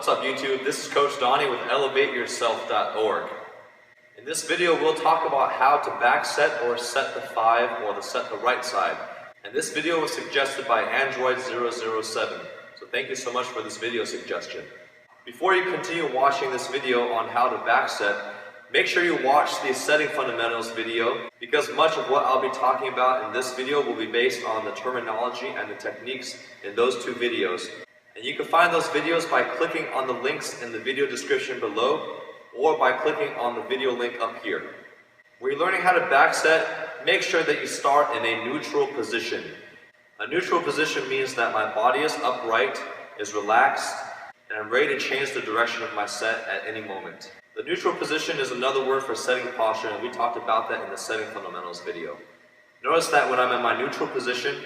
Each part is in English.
What's up YouTube? This is Coach Donnie with ElevateYourself.org. In this video we'll talk about how to back set or set the 5 or set the right side. And this video was suggested by Android007. So thank you so much for this video suggestion. Before you continue watching this video on how to back set, make sure you watch the setting fundamentals video because much of what I'll be talking about in this video will be based on the terminology and the techniques in those two videos. And you can find those videos by clicking on the links in the video description below or by clicking on the video link up here. When you're learning how to back set, make sure that you start in a neutral position. A neutral position means that my body is upright, is relaxed, and I'm ready to change the direction of my set at any moment. The neutral position is another word for setting posture, and we talked about that in the setting fundamentals video. Notice that when I'm in my neutral position,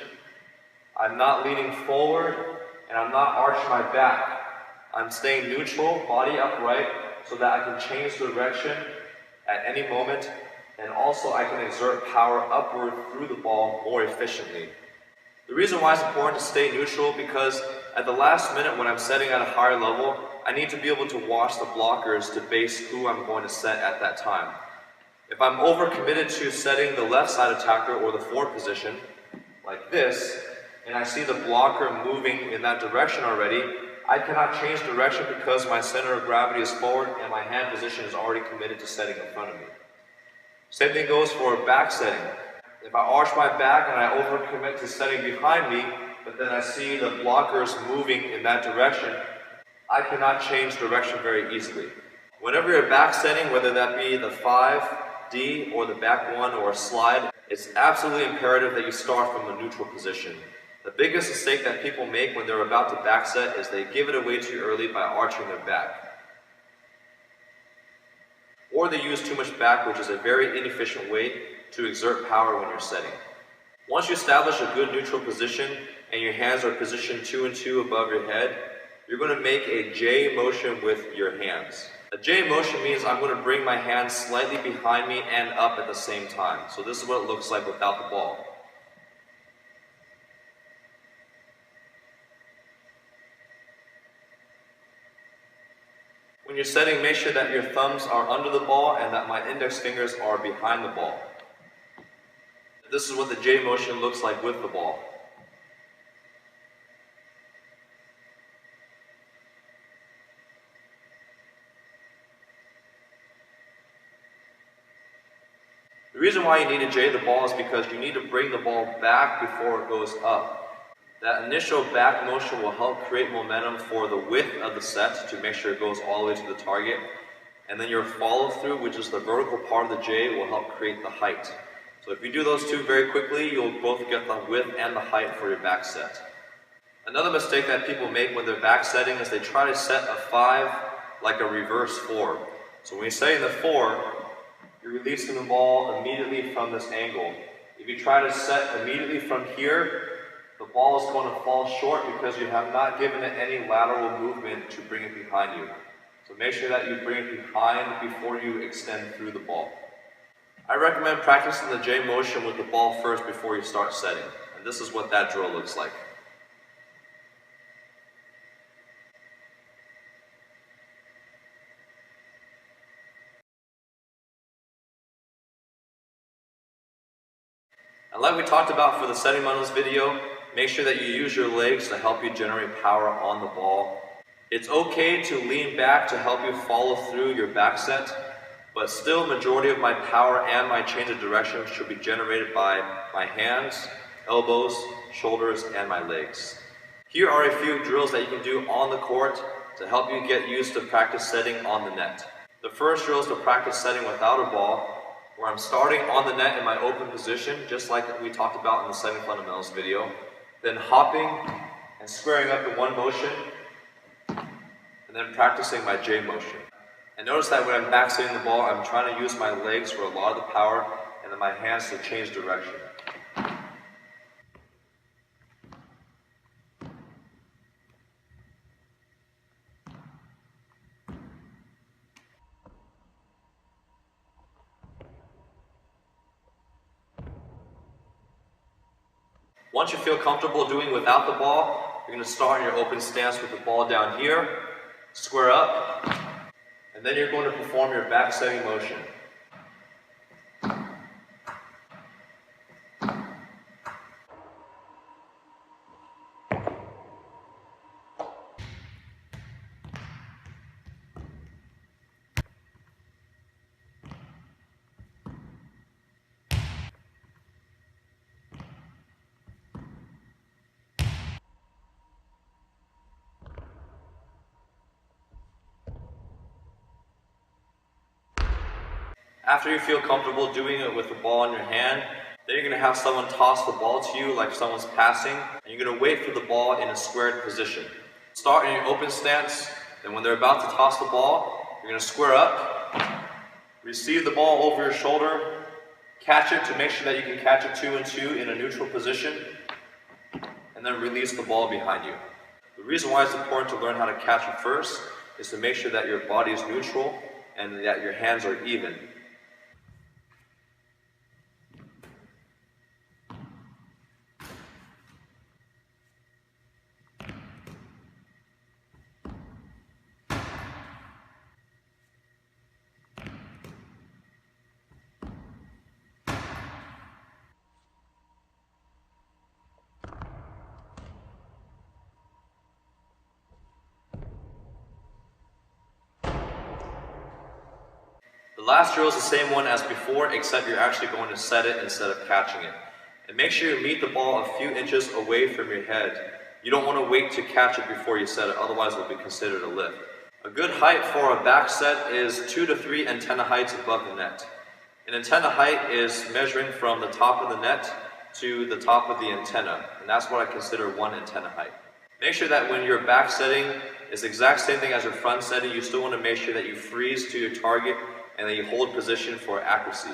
I'm not leaning forward and I'm not arching my back. I'm staying neutral, body upright, so that I can change direction at any moment, and also I can exert power upward through the ball more efficiently. The reason why it's important to stay neutral because at the last minute when I'm setting at a higher level, I need to be able to watch the blockers to base who I'm going to set at that time. If I'm overcommitted to setting the left side attacker or the forward position, like this, and I see the blocker moving in that direction already, I cannot change direction because my center of gravity is forward and my hand position is already committed to setting in front of me. Same thing goes for back setting. If I arch my back and I overcommit to setting behind me, but then I see the blockers moving in that direction, I cannot change direction very easily. Whenever you're back setting, whether that be the 5D or the back 1 or a slide, it's absolutely imperative that you start from a neutral position. The biggest mistake that people make when they're about to back set is they give it away too early by arching their back. Or they use too much back, which is a very inefficient way to exert power when you're setting. Once you establish a good neutral position and your hands are positioned 2 and 2 above your head, you're going to make a J motion with your hands. A J motion means I'm going to bring my hands slightly behind me and up at the same time. So this is what it looks like without the ball. When you're setting, make sure that your thumbs are under the ball and that my index fingers are behind the ball. This is what the J motion looks like with the ball. The reason why you need to J the ball is because you need to bring the ball back before it goes up. That initial back motion will help create momentum for the width of the set to make sure it goes all the way to the target. And then your follow through, which is the vertical part of the J, will help create the height. So if you do those two very quickly, you'll both get the width and the height for your back set. Another mistake that people make when they're back setting is they try to set a 5 like a reverse 4. So when you're setting the 4, you're releasing the ball immediately from this angle. If you try to set immediately from here, the ball is going to fall short because you have not given it any lateral movement to bring it behind you. So make sure that you bring it behind before you extend through the ball. I recommend practicing the J motion with the ball first before you start setting. And this is what that drill looks like. And like we talked about for the setting fundamentals video, make sure that you use your legs to help you generate power on the ball. It's okay to lean back to help you follow through your back set, but still majority of my power and my change of direction should be generated by my hands, elbows, shoulders, and my legs. Here are a few drills that you can do on the court to help you get used to practice setting on the net. The first drill is to practice setting without a ball, where I'm starting on the net in my open position, just like we talked about in the setting fundamentals video, then hopping and squaring up in one motion, and then practicing my J motion. And notice that when I'm back setting the ball, I'm trying to use my legs for a lot of the power, and then my hands to change direction. Once you feel comfortable doing without the ball, you're going to start in your open stance with the ball down here, square up, and then you're going to perform your back setting motion. After you feel comfortable doing it with the ball in your hand, then you're going to have someone toss the ball to you like someone's passing, and you're going to wait for the ball in a squared position. Start in your open stance, then when they're about to toss the ball, you're going to square up, receive the ball over your shoulder, catch it to make sure that you can catch it 2 and 2 in a neutral position, and then release the ball behind you. The reason why it's important to learn how to catch it first is to make sure that your body is neutral and that your hands are even. The last drill is the same one as before, except you're actually going to set it instead of catching it. And make sure you meet the ball a few inches away from your head. You don't want to wait to catch it before you set it, otherwise it will be considered a lift. A good height for a back set is 2 to 3 antenna heights above the net. An antenna height is measuring from the top of the net to the top of the antenna, and that's what I consider one antenna height. Make sure that when you're back setting, it's the exact same thing as your front setting. You still want to make sure that you freeze to your target and then you hold position for accuracy.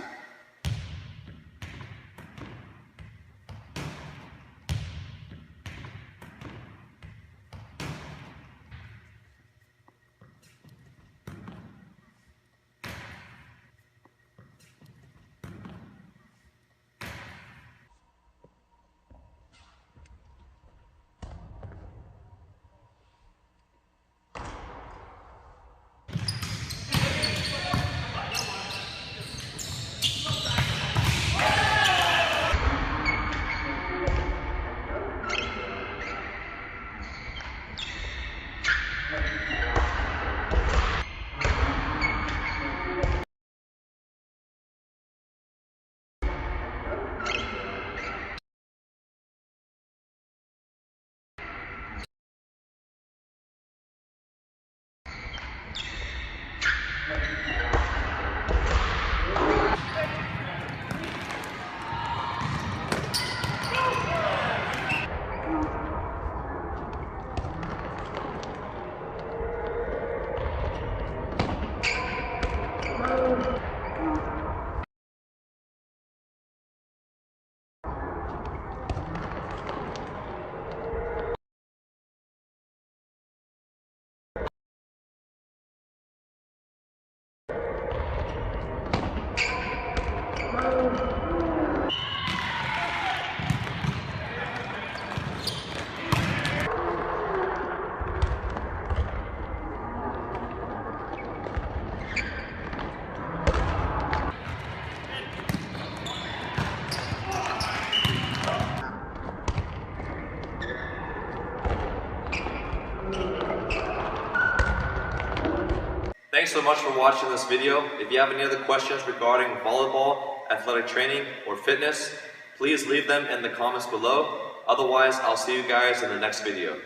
Thanks so much for watching this video. If you have any other questions regarding volleyball, athletic training, or fitness, please leave them in the comments below. Otherwise, I'll see you guys in the next video.